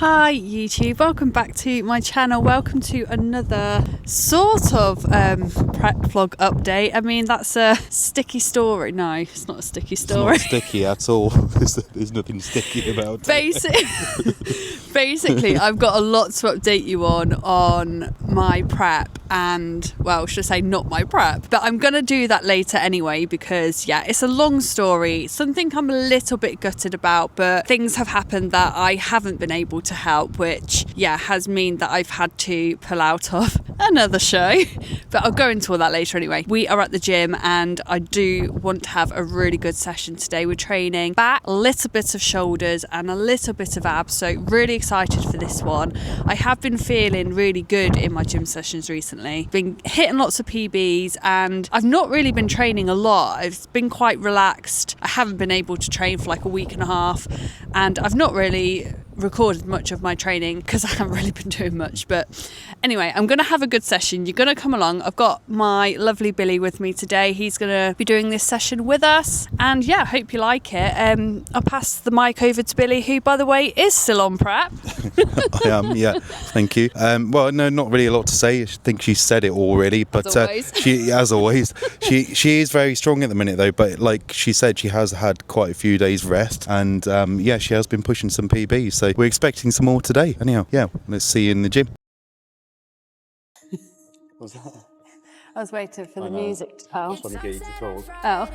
Hi YouTube, welcome back to my channel. Welcome to another sort of prep vlog update. I mean, that's a sticky story. No, it's not a sticky story. It's not sticky at all. There's nothing sticky about it. Basically, I've got a lot to update you on my prep and, well, should I say not my prep, but I'm going to do that later anyway because, yeah, it's a long story. Something I'm a little bit gutted about, but things have happened that I haven't been able to help, which, yeah, has meant that I've had to pull out of another show, but I'll go into all that later anyway. We are at the gym and I do want to have a really good session today. We're training back, a little bit of shoulders and a little bit of abs, so really excited for this one. I have been feeling really good in my gym sessions recently, been hitting lots of PBs and I've not really been training a lot. I've been quite relaxed. I haven't been able to train for like a week and a half and I've not really recorded much of my training because I haven't really been doing much. But anyway, I'm going to have a good session. You're going to come along. I've got my lovely Billy with me today. He's going to be doing this session with us and yeah, hope you like it. I'll pass the mic over to Billy, who by the way is still on prep. I am, yeah, thank you. Well, no, not really a lot to say. I think she said it already, but she, as always, she is very strong at the minute though, but like she said, she has had quite a few days rest and yeah, she has been pushing some PBs, so we're expecting some more today. Anyhow, yeah, let's see you in the gym. What's that? I was waiting for the music to tell. Trying to get you to talk. Oh.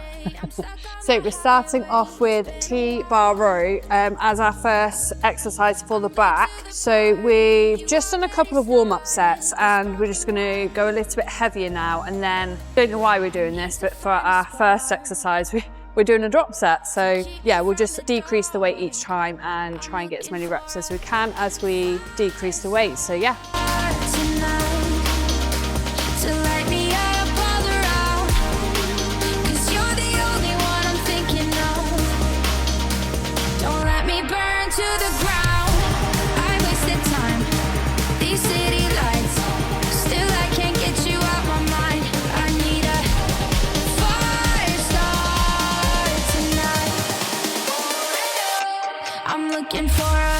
So we're starting off with T-bar row as our first exercise for the back. So we've just done a couple of warm-up sets and we're just going to go a little bit heavier now, and then, don't know why we're doing this, but for our first exercise we're doing a drop set. So yeah, we'll just decrease the weight each time and try and get as many reps as we can as we decrease the weight. So yeah. Looking for a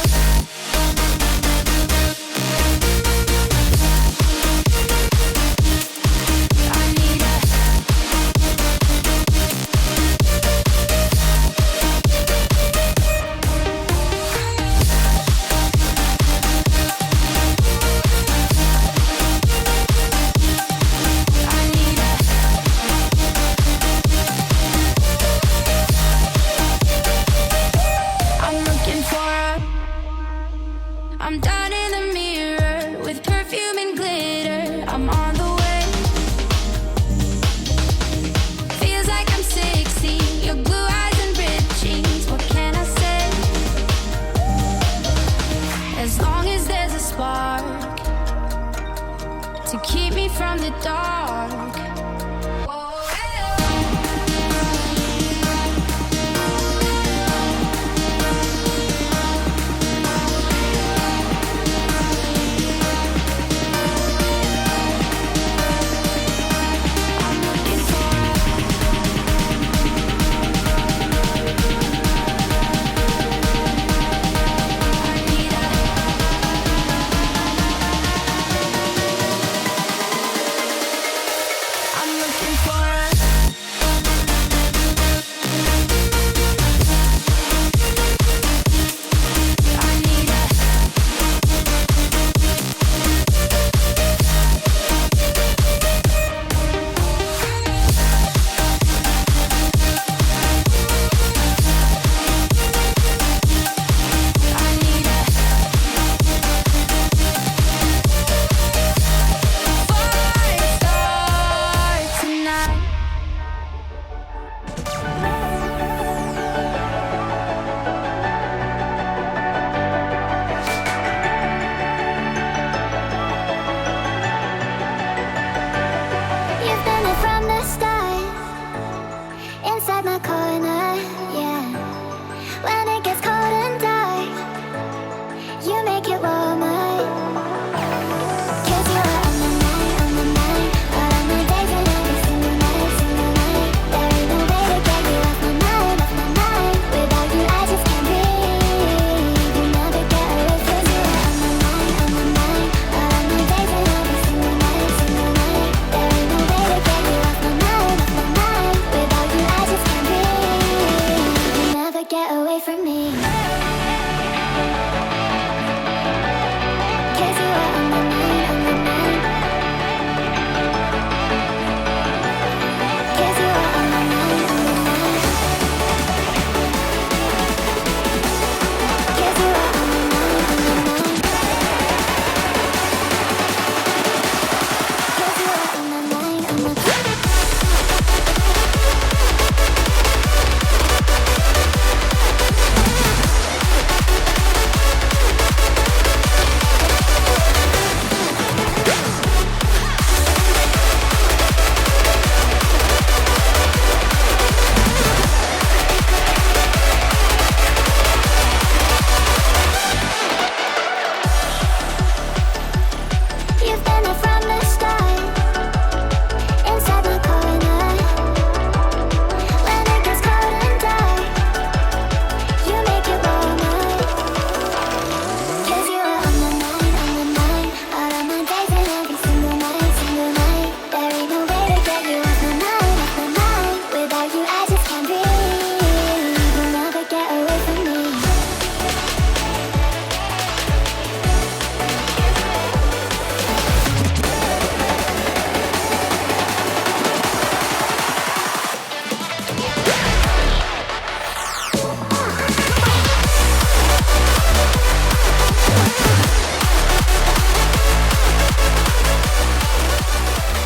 I'm down in the mirror with perfume and glitter. I'm on the way. Feels like I'm 16. Your blue eyes and ripped jeans. What can I say? As long as there's a spark to keep me from the dark.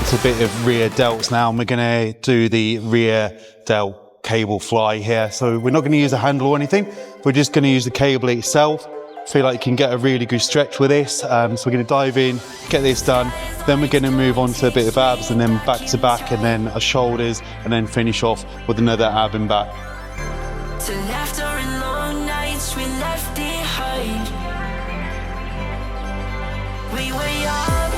to a bit of rear delts now, and we're going to do the rear delt cable fly here. So we're not going to use a handle or anything. We're just going to use the cable itself. Feel like you can get a really good stretch with this. So we're going to dive in, get this done. Then we're going to move on to a bit of abs, and then back to back, and then our shoulders, and then finish off with another ab and back. To laughter and long nights we left behind. We were young,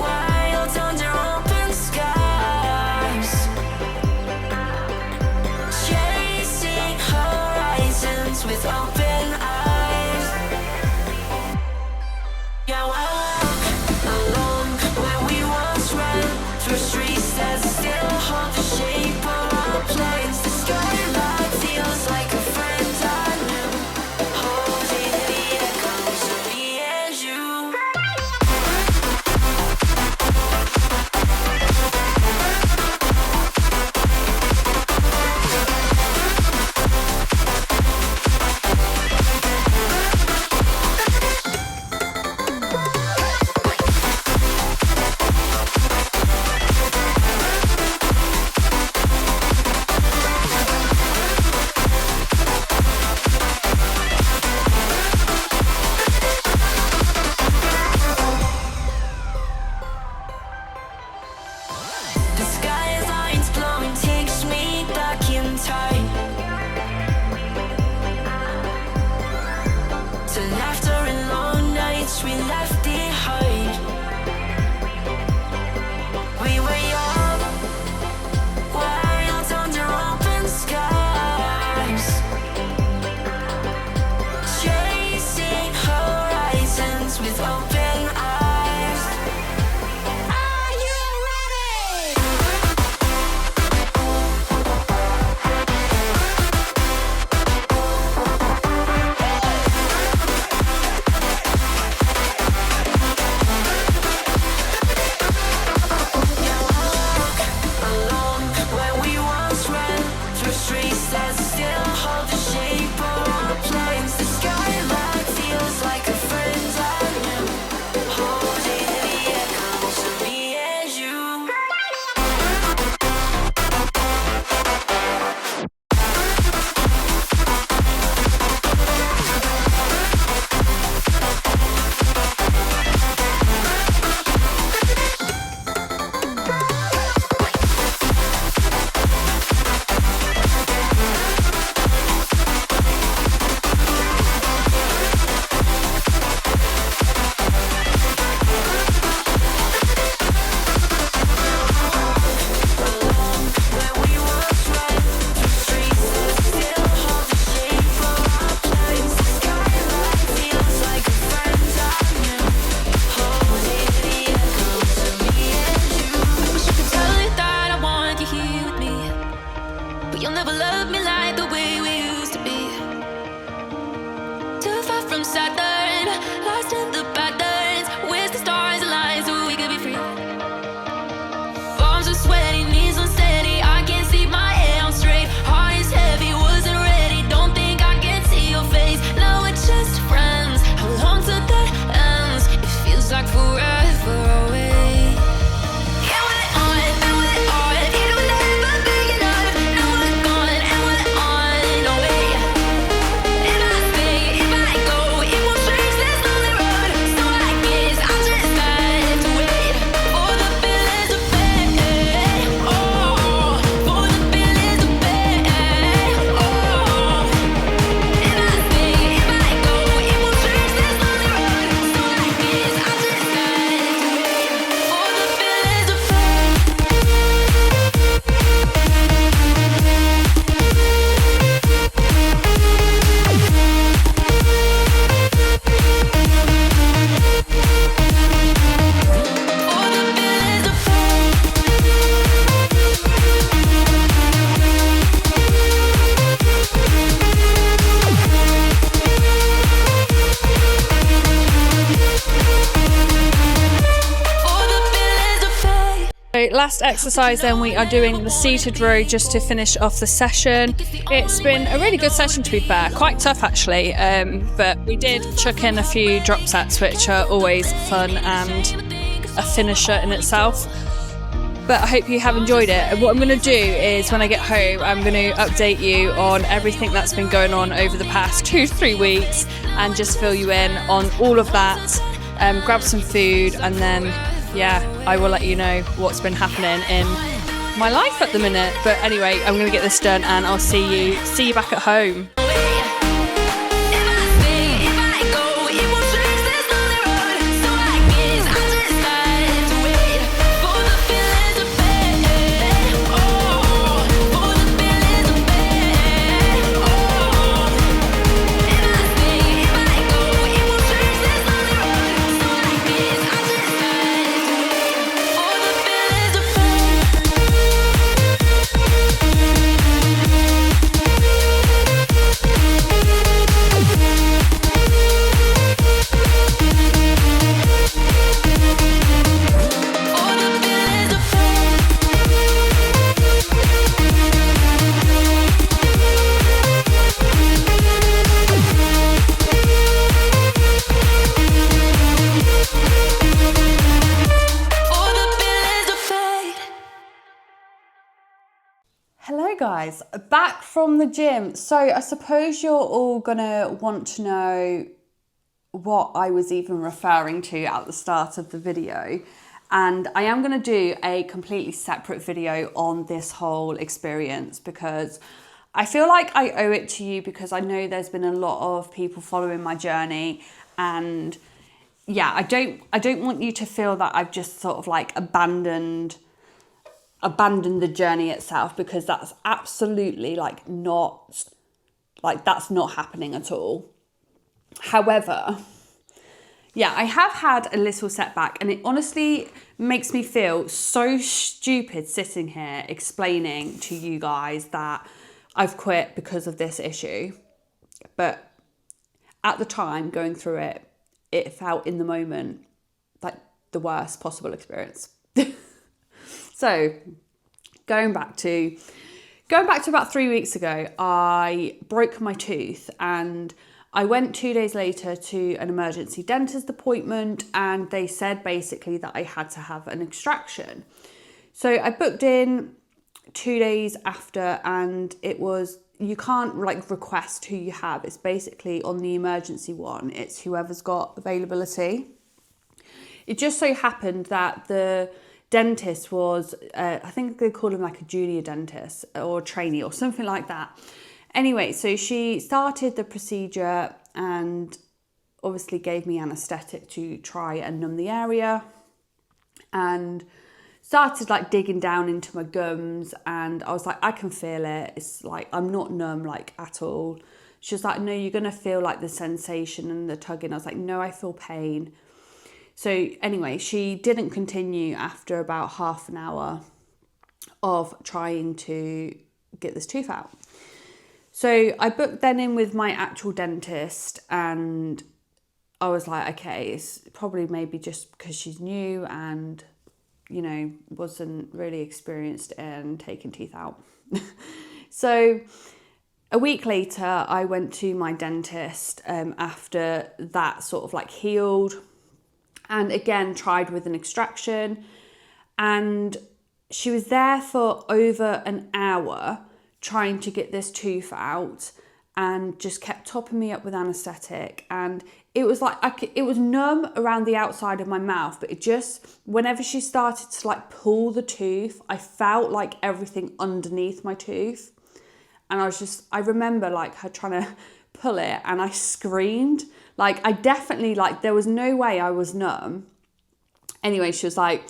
wild under open skies, chasing horizons with open eyes. Yeah, I walk along where we once ran, through streets that still hold the shape of our planes. The skyline feels like a friend I knew, holding the echoes of me and you. The skyline's glowing, takes me back in time to laughter and long nights we left behind. We were young, wild under open skies, chasing horizons with open eyes. Are you ready? Along where we once ran, through streets that still hold the shape of our planes. The skyline feels like a friend I knew, holding the echoes of me and you. Where we once ran, through streets that still hold the shape of our planes. The skyline feels like a friend I knew, holding the echoes of me and you. Wish I could tell you that I want you here with me, but you'll never love me like the way we used to be. Too far from Saturn, lost in the patterns. Wish the stars aligned so we could be free. Palms are sweaty, knees unsteady. I can't see my head on straight. Heart is heavy, wasn't ready. Don't think I can see your face. Now we're just friends. How long till that ends? It feels like forever away. Yeah, we're on, and we're on. It will never be enough. Now we're gone, and we're on our way. If I stay, if I go, it won't change this lonely road. So I guess I'll just have to wait for the feelings to fade. Oh, for the feelings to fade. Oh, if I stay, if I go, it won't change this lonely road. So I guess I'll just have to wait for the feelings to So last exercise then, we are doing the seated row just to finish off the session. It's been a really good session, to be fair, quite tough actually, but we did chuck in a few drop sets which are always fun and a finisher in itself. But I hope you have enjoyed it. And what I'm going to do is when I get home, I'm going to update you on everything that's been going on over the past 2 to 3 weeks and just fill you in on all of that. Grab some food and then, yeah, I will let you know what's been happening in my life at the minute. But anyway, I'm going to get this done and I'll see you back at home. Hello guys, back from the gym. So I suppose you're all gonna want to know what I was even referring to at the start of the video. And I am gonna do a completely separate video on this whole experience because I feel like I owe it to you because I know there's been a lot of people following my journey, and yeah, I don't want you to feel that I've just sort of like abandoned the journey itself, because that's absolutely like not, like that's not happening at all. However, yeah, I have had a little setback and it honestly makes me feel so stupid sitting here explaining to you guys that I've quit because of this issue. But at the time going through it, it felt in the moment like the worst possible experience. So going back to about 3 weeks ago, I broke my tooth and I went 2 days later to an emergency dentist appointment, and they said basically that I had to have an extraction. So I booked in 2 days after, and it was, you can't like request who you have. It's basically on the emergency one, it's whoever's got availability. It just so happened that the dentist was, I think they call him like a junior dentist or a trainee or something like that. Anyway, so she started the procedure and obviously gave me anaesthetic to try and numb the area, and started like digging down into my gums, and I was like, I can feel it. It's like, I'm not numb like at all. She was like, no, you're going to feel like the sensation and the tugging. I was like, no, I feel pain. So anyway, she didn't continue after about half an hour of trying to get this tooth out. So I booked then in with my actual dentist, and I was like, okay, it's probably maybe just because she's new and, you know, wasn't really experienced in taking teeth out. So a week later, I went to my dentist after that sort of like healed, and again tried with an extraction, and she was there for over an hour trying to get this tooth out and just kept topping me up with anaesthetic. And it was like, it was numb around the outside of my mouth, but it just, whenever she started to like pull the tooth, I felt like everything underneath my tooth. And I remember like her trying to pull it, and I screamed. Like I definitely, like there was no way I was numb. Anyway, she was like,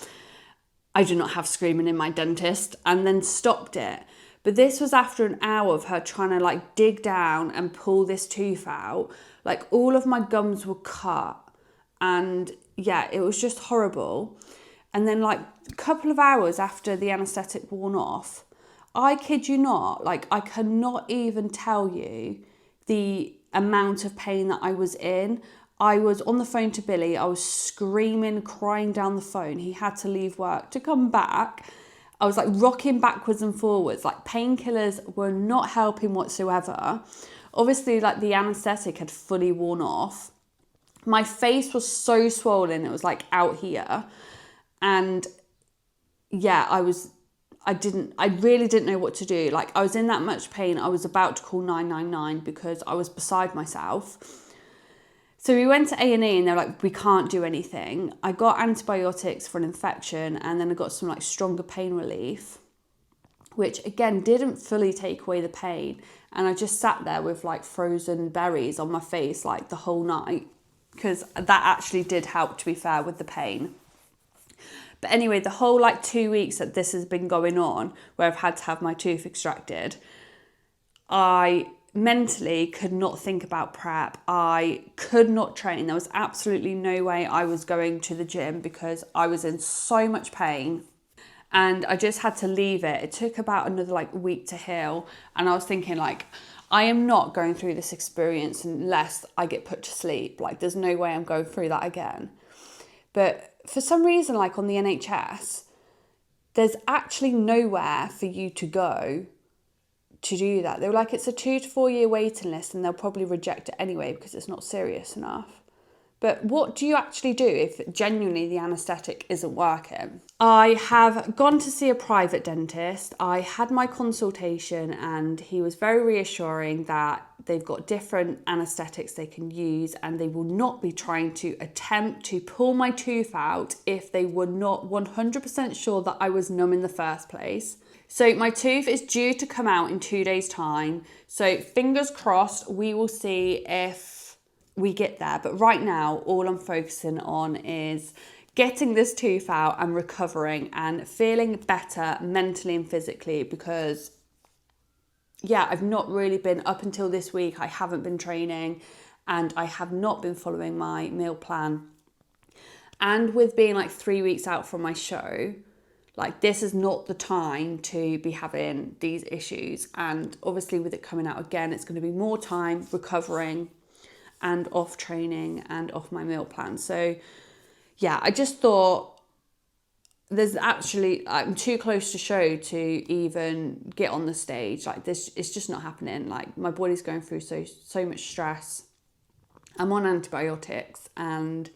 I do not have screaming in my dentist, and then stopped it. But this was after an hour of her trying to like dig down and pull this tooth out. Like all of my gums were cut, and yeah, it was just horrible. And then like a couple of hours after the anaesthetic worn off, I kid you not, like I cannot even tell you the amount of pain that I was in. I was on the phone to Billy. I was screaming, crying down the phone. He had to leave work to come back. I was like rocking backwards and forwards. Like painkillers were not helping whatsoever. Obviously, like the anaesthetic had fully worn off. My face was so swollen. It was like out here. And yeah, I really didn't know what to do. Like, I was in that much pain. I was about to call 999 because I was beside myself. So we went to A&E and they're like, we can't do anything. I got antibiotics for an infection, and then I got some like stronger pain relief, which again didn't fully take away the pain. And I just sat there with like frozen berries on my face like the whole night, because that actually did help, to be fair, with the pain. But anyway, the whole like 2 weeks that this has been going on, where I've had to have my tooth extracted, I mentally could not think about prep. I could not train. There was absolutely no way I was going to the gym because I was in so much pain, and I just had to leave it. It took about another like week to heal, and I was thinking like, I am not going through this experience unless I get put to sleep. Like, there's no way I'm going through that again. But for some reason, like on the NHS, there's actually nowhere for you to go to do that. They were like, it's a 2 to 4 year waiting list, and they'll probably reject it anyway because it's not serious enough. But what do you actually do if genuinely the anaesthetic isn't working? I have gone to see a private dentist. I had my consultation, and he was very reassuring that they've got different anaesthetics they can use, and they will not be trying to attempt to pull my tooth out if they were not 100% sure that I was numb in the first place. So my tooth is due to come out in 2 days' time. So fingers crossed, we will see if we get there. But right now, all I'm focusing on is getting this tooth out and recovering and feeling better mentally and physically, because yeah, I've not really been, up until this week, I haven't been training, and I have not been following my meal plan. And with being like 3 weeks out from my show, like, this is not the time to be having these issues. And obviously with it coming out again, it's going to be more time recovering and off training and off my meal plan. So yeah, I just thought I'm too close to show to even get on the stage. Like, this, it's just not happening. Like, my body's going through so much stress. I'm on antibiotics, and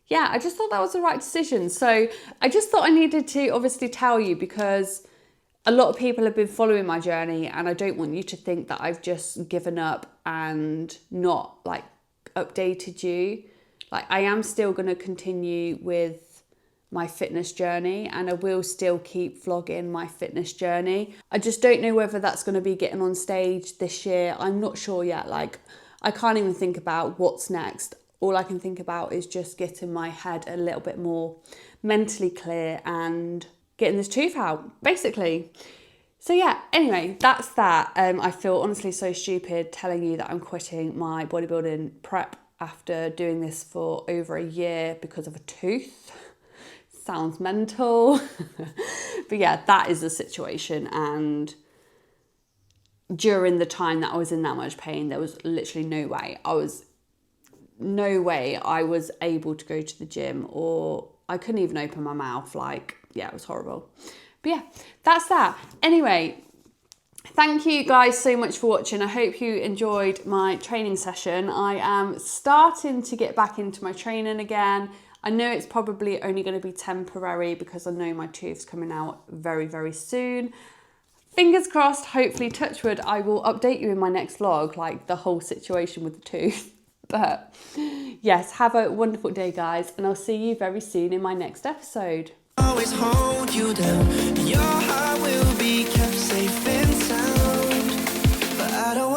yeah, I just thought that was the right decision. So I just thought I needed to obviously tell you, because a lot of people have been following my journey, and I don't want you to think that I've just given up and not like updated you. Like, I am still going to continue with my fitness journey, and I will still keep vlogging my fitness journey. I just don't know whether that's going to be getting on stage this year. I'm not sure yet. Like, I can't even think about what's next. All I can think about is just getting my head a little bit more mentally clear and getting this tooth out, basically. So yeah, anyway, that's that. I feel honestly so stupid telling you that I'm quitting my bodybuilding prep after doing this for over a year because of a tooth. Sounds mental. But yeah, that is the situation. And during the time that I was in that much pain, there was literally no way I was able to go to the gym, or I couldn't even open my mouth. Like, yeah, it was horrible. But yeah, that's that. Anyway, thank you guys so much for watching. I hope you enjoyed my training session. I am starting to get back into my training again. I know it's probably only going to be temporary because I know my tooth's coming out very, very soon. Fingers crossed, hopefully, touch wood, I will update you in my next vlog, like the whole situation with the tooth. But yes, have a wonderful day, guys, and I'll see you very soon in my next episode. Always hold you down. Your heart will be kept safe and sound. But I don't